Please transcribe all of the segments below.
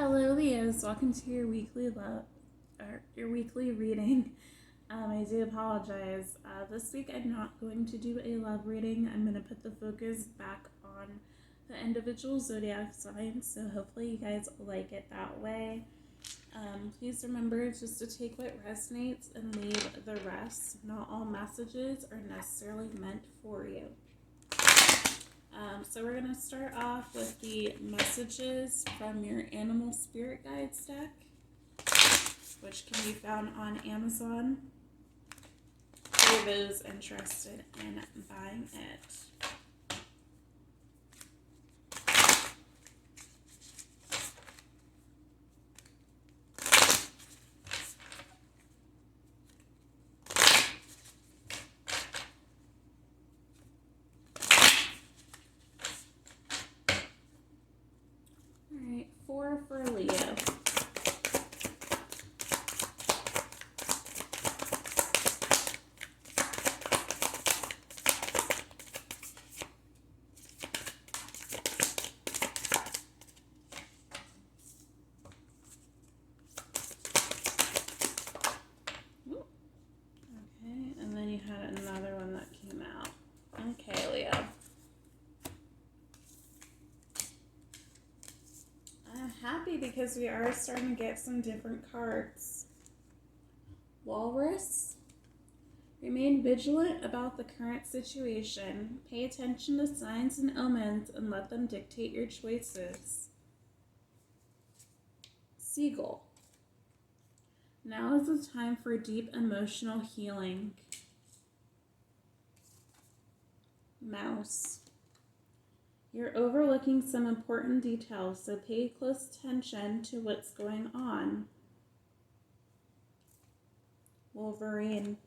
Hello, Leos. Welcome to your weekly your weekly reading. I do apologize. This week I'm not going to do a love reading. I'm going to put the focus back on the individual zodiac signs. So hopefully you guys like it that way. Please remember just to take what resonates and leave the rest. Not all messages are necessarily meant for you. So we're going to start off with the messages from your Animal Spirit Guides deck, which can be found on Amazon for those interested in buying it. Alright, 4 for Leo. Okay, and then you had another one that came out. Okay, Leo. I'm happy because we are starting to get some different cards. Walrus. Remain vigilant about the current situation. Pay attention to signs and omens and let them dictate your choices. Seagull. Now is the time for deep emotional healing. Mouse. You're overlooking some important details, so pay close attention to what's going on. Wolverine.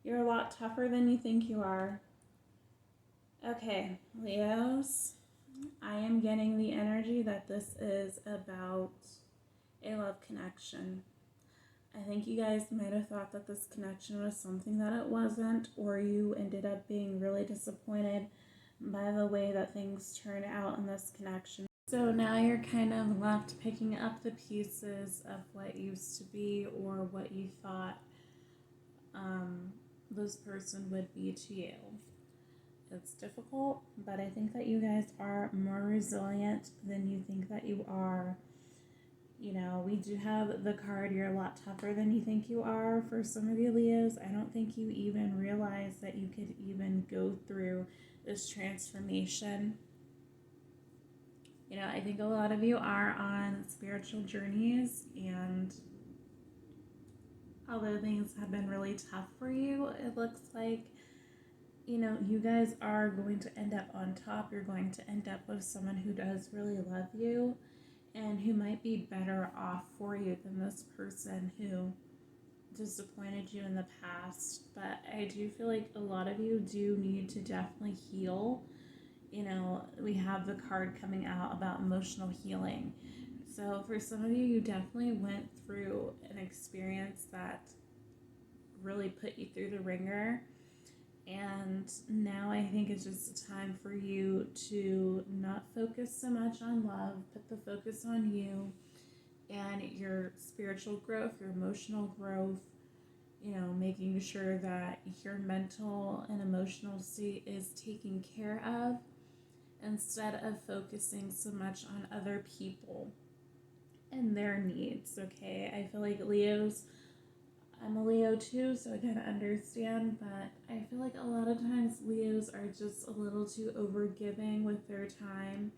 You're a lot tougher than you think you are. Okay, Leos, I am getting the energy that this is about a love connection. I think you guys might have thought that this connection was something that it wasn't, or you ended up being really disappointed by the way that things turned out in this connection. So now you're kind of left picking up the pieces of what used to be or what you thought this person would be to you. It's difficult, but I think that you guys are more resilient than you think that you are. You know, we do have the card, you're a lot tougher than you think you are for some of you Leos. I don't think you even realize that you could even go through this transformation. You know, I think a lot of you are on spiritual journeys, and although things have been really tough for you, it looks like, you know, you guys are going to end up on top. You're going to end up with someone who does really love you and who might be better off for you than this person who disappointed you in the past. But I do feel like a lot of you do need to definitely heal. You know, we have the card coming out about emotional healing. So for some of you, you definitely went through an experience that really put you through the ringer. And now I think it's just a time for you to not focus so much on love, put the focus on you and your spiritual growth, your emotional growth, you know, making sure that your mental and emotional state is taken care of instead of focusing so much on other people and their needs, okay? I feel like Leos, I'm a Leo too, so I kind of understand, but I feel like a lot of times Leos are just a little too overgiving with their time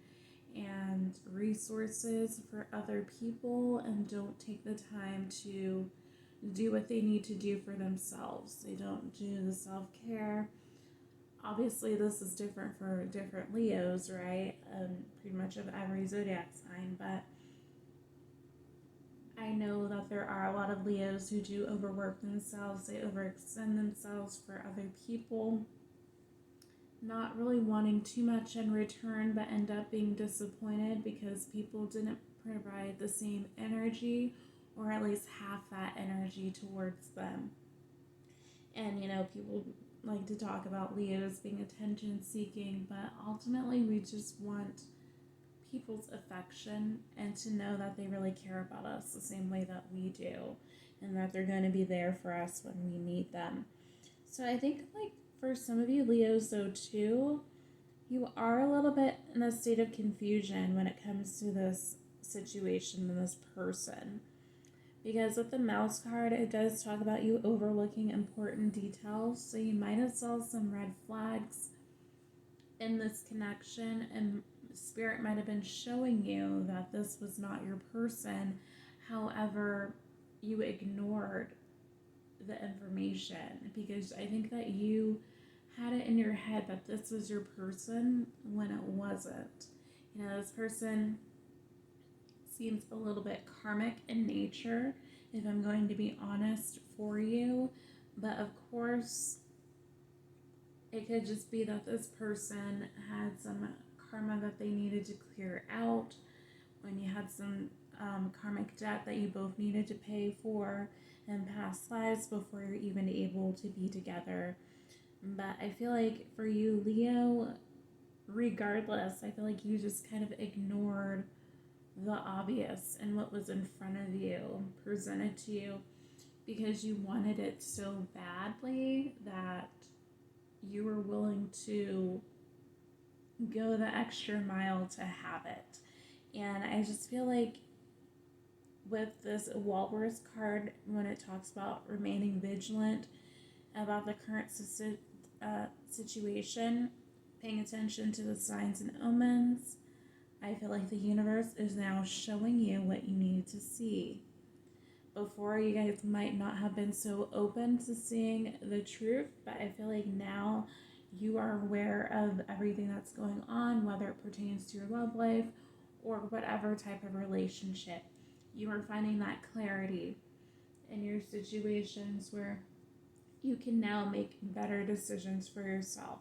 and resources for other people and don't take the time to do what they need to do for themselves. They don't do the self-care. Obviously, this is different for different Leos, right? Pretty much of every zodiac sign, but I know that there are a lot of Leos who do overwork themselves. They overextend themselves for other people, not really wanting too much in return, but end up being disappointed because people didn't provide the same energy or at least half that energy towards them. And, you know, people like to talk about Leos being attention seeking, but ultimately we just want people's affection and to know that they really care about us the same way that we do, and that they're going to be there for us when we need them. So I think, like, for some of you Leos, though, too, you are a little bit in a state of confusion when it comes to this situation and this person. Because with the mouse card, it does talk about you overlooking important details. So you might have saw some red flags in this connection, and Spirit might have been showing you that this was not your person. However, you ignored the information because I think that you had it in your head that this was your person when it wasn't. You know, this person seems a little bit karmic in nature, if I'm going to be honest, for you. But of course, it could just be that this person had some karma that they needed to clear out, when you had some karmic debt that you both needed to pay for in past lives before you're even able to be together. But I feel like for you, Leo, regardless, I feel like you just kind of ignored the obvious and what was in front of you, presented to you, because you wanted it so badly that you were willing to go the extra mile to have it. And I just feel like with this Walrus card, when it talks about remaining vigilant about the current situation, paying attention to the signs and omens, I feel like the universe is now showing you what you need to see. Before, you guys might not have been so open to seeing the truth, but I feel like now you are aware of everything that's going on, whether it pertains to your love life or whatever type of relationship. You are finding that clarity in your situations where you can now make better decisions for yourself.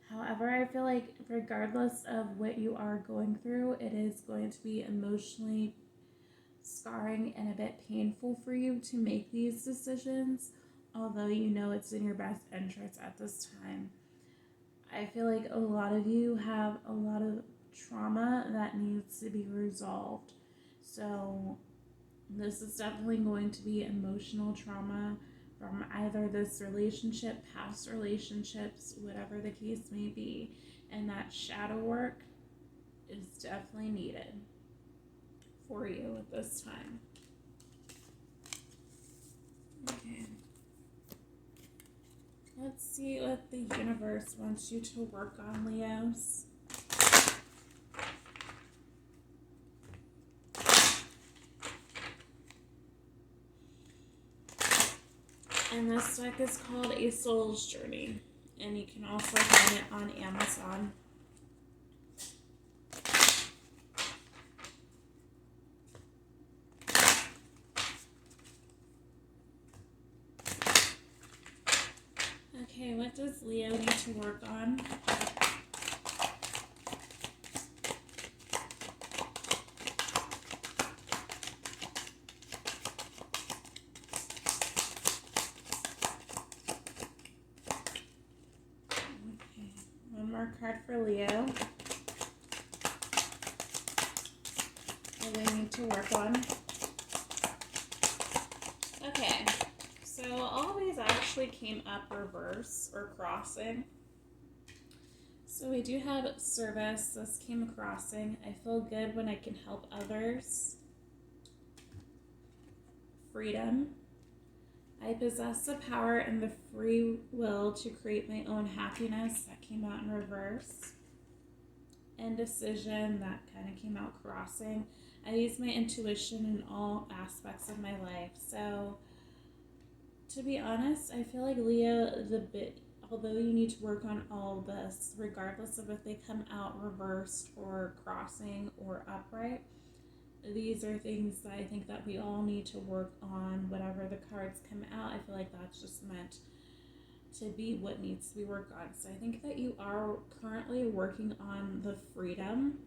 However, I feel like regardless of what you are going through, it is going to be emotionally scarring and a bit painful for you to make these decisions, although you know it's in your best interest at this time. I feel like a lot of you have a lot of trauma that needs to be resolved. So this is definitely going to be emotional trauma from either this relationship, past relationships, whatever the case may be. And that shadow work is definitely needed for you at this time. Okay. Let's see what the universe wants you to work on, Leos. And this deck is called A Soul's Journey, and you can also find it on Amazon. Okay, what does Leo need to work on? One more card for Leo. What do they need to work on? Okay, so all these actually came up reverse or crossing. So we do have service. This came crossing. I feel good when I can help others. Freedom. I possess the power and the free will to create my own happiness. That came out in reverse. Indecision. That kind of came out crossing. I use my intuition in all aspects of my life. So, to be honest, I feel like Leo, although you need to work on all of this, regardless of if they come out reversed or crossing or upright, these are things that I think that we all need to work on. Whatever the cards come out, I feel like that's just meant to be what needs to be worked on. So I think that you are currently working on the freedom,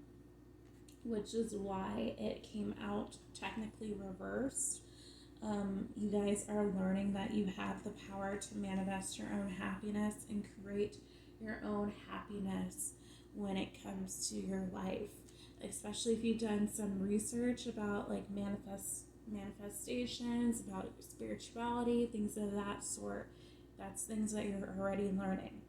which is why it came out technically reversed. You guys are learning that you have the power to manifest your own happiness and create your own happiness when it comes to your life. especially if you've done some research about like manifestations, about spirituality, things of that sort. That's things that you're already learning.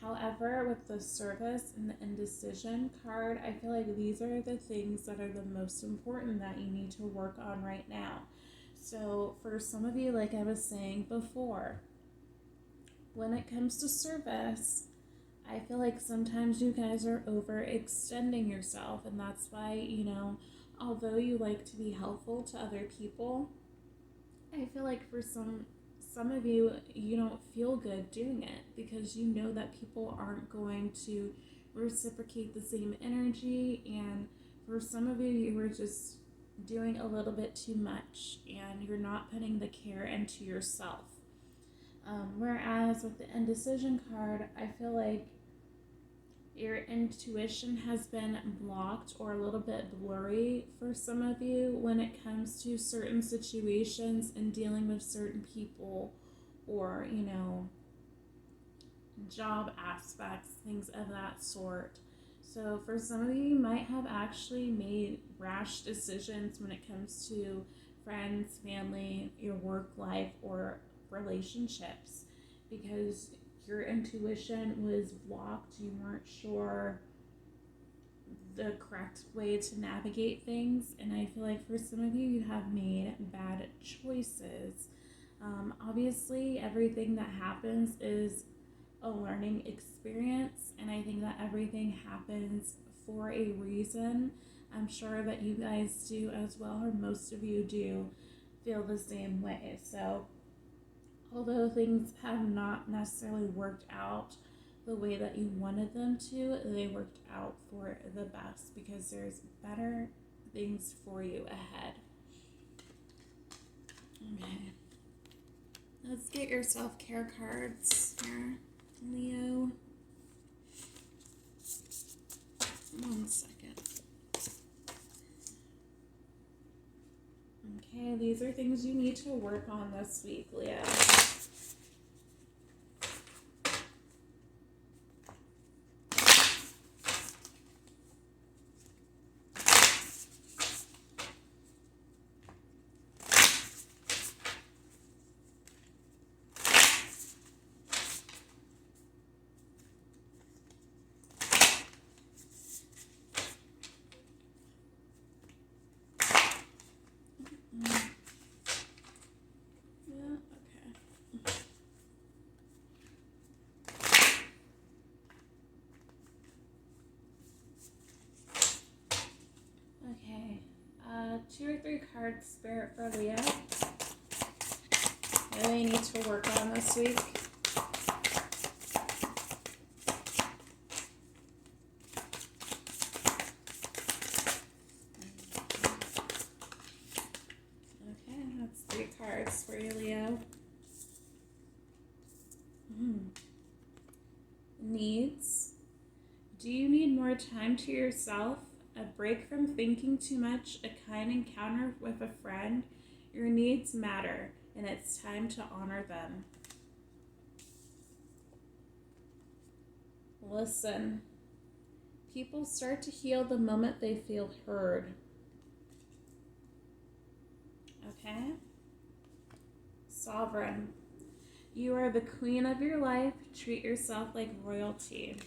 However, with the service and the indecision card, I feel like these are the things that are the most important that you need to work on right now. So, for some of you, like I was saying before, when it comes to service, I feel like sometimes you guys are overextending yourself, and that's why, although you like to be helpful to other people, I feel like for some of you, you don't feel good doing it because you know that people aren't going to reciprocate the same energy, and for some of you, you were just doing a little bit too much and you're not putting the care into yourself. Whereas with the indecision card, I feel like your intuition has been blocked or a little bit blurry for some of you when it comes to certain situations and dealing with certain people or, job aspects, things of that sort. So for some of you, you might have actually made rash decisions when it comes to friends, family, your work life, or relationships because your intuition was blocked. You weren't sure the correct way to navigate things, and I feel like for some of you, you have made bad choices. Obviously, everything that happens is a learning experience, and I think that everything happens for a reason. I'm sure that you guys do as well, or most of you do feel the same way. So although things have not necessarily worked out the way that you wanted them to, they worked out for the best because there's better things for you ahead. Okay. Let's get your self-care cards here, Leo. 1 second. Okay, these are things you need to work on this week, Leo. Okay, 2 or 3 cards, Spirit for Leo. What do they need to work on this week? Okay, that's 3 cards for you, Leo. Needs. Do you need more time to yourself? A break from thinking too much? A kind encounter with a friend? Your needs matter, and it's time to honor them. Listen. People start to heal the moment they feel heard. Okay? Sovereign. You are the queen of your life. Treat yourself like royalty.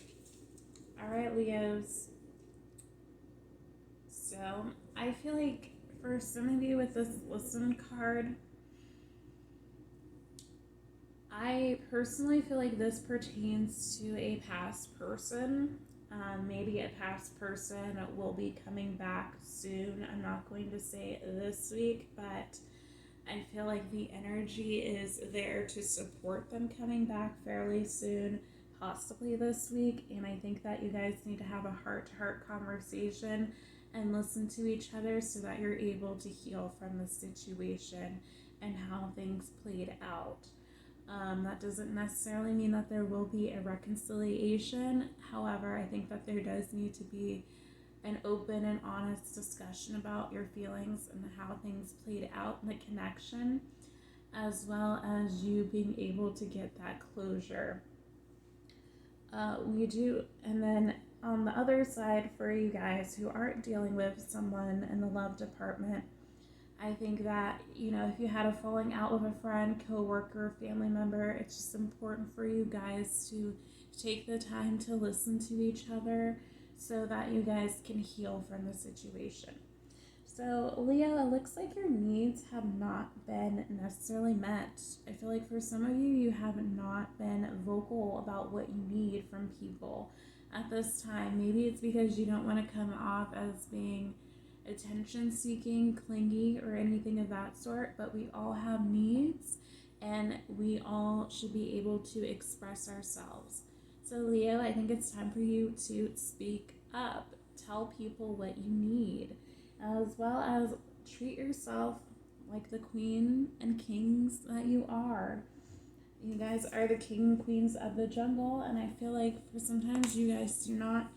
All right, Leos. So, I feel like for some of you with this listen card, I personally feel like this pertains to a past person. Maybe a past person will be coming back soon. I'm not going to say this week, but I feel like the energy is there to support them coming back fairly soon, possibly this week. And I think that you guys need to have a heart-to-heart conversation and listen to each other so that you're able to heal from the situation and how things played out. That doesn't necessarily mean that there will be a reconciliation. However, I think that there does need to be an open and honest discussion about your feelings and how things played out in the connection, as well as you being able to get that closure. We do, and then on the other side, for you guys who aren't dealing with someone in the love department, I think that, if you had a falling out with a friend, coworker, family member, it's just important for you guys to take the time to listen to each other so that you guys can heal from the situation. So, Leo, it looks like your needs have not been necessarily met. I feel like for some of you, you have not been vocal about what you need from people at this time. Maybe it's because you don't want to come off as being attention seeking, clingy, or anything of that sort, but we all have needs and we all should be able to express ourselves. So, Leo, I think it's time for you to speak up. Tell people what you need, as well as treat yourself like the queen and kings that you are. You guys are the king and queens of the jungle, and I feel like for sometimes you guys do not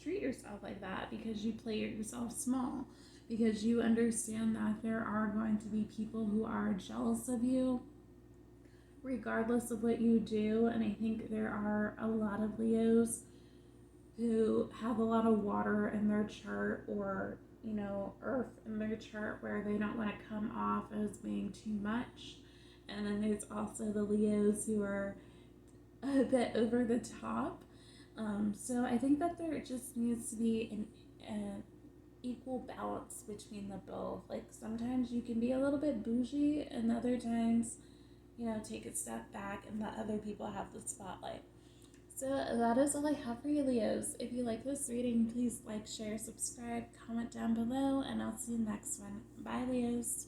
treat yourself like that because you play yourself small, because you understand that there are going to be people who are jealous of you regardless of what you do. And I think there are a lot of Leos who have a lot of water in their chart, or earth in their chart, where they don't want to come off as being too much. And then there's also the Leos who are a bit over the top. So I think that there just needs to be an equal balance between the both. Like sometimes you can be a little bit bougie, and other times, take a step back and let other people have the spotlight. So that is all I have for you, Leos. If you like this reading, please like, share, subscribe, comment down below, and I'll see you next one. Bye, Leos.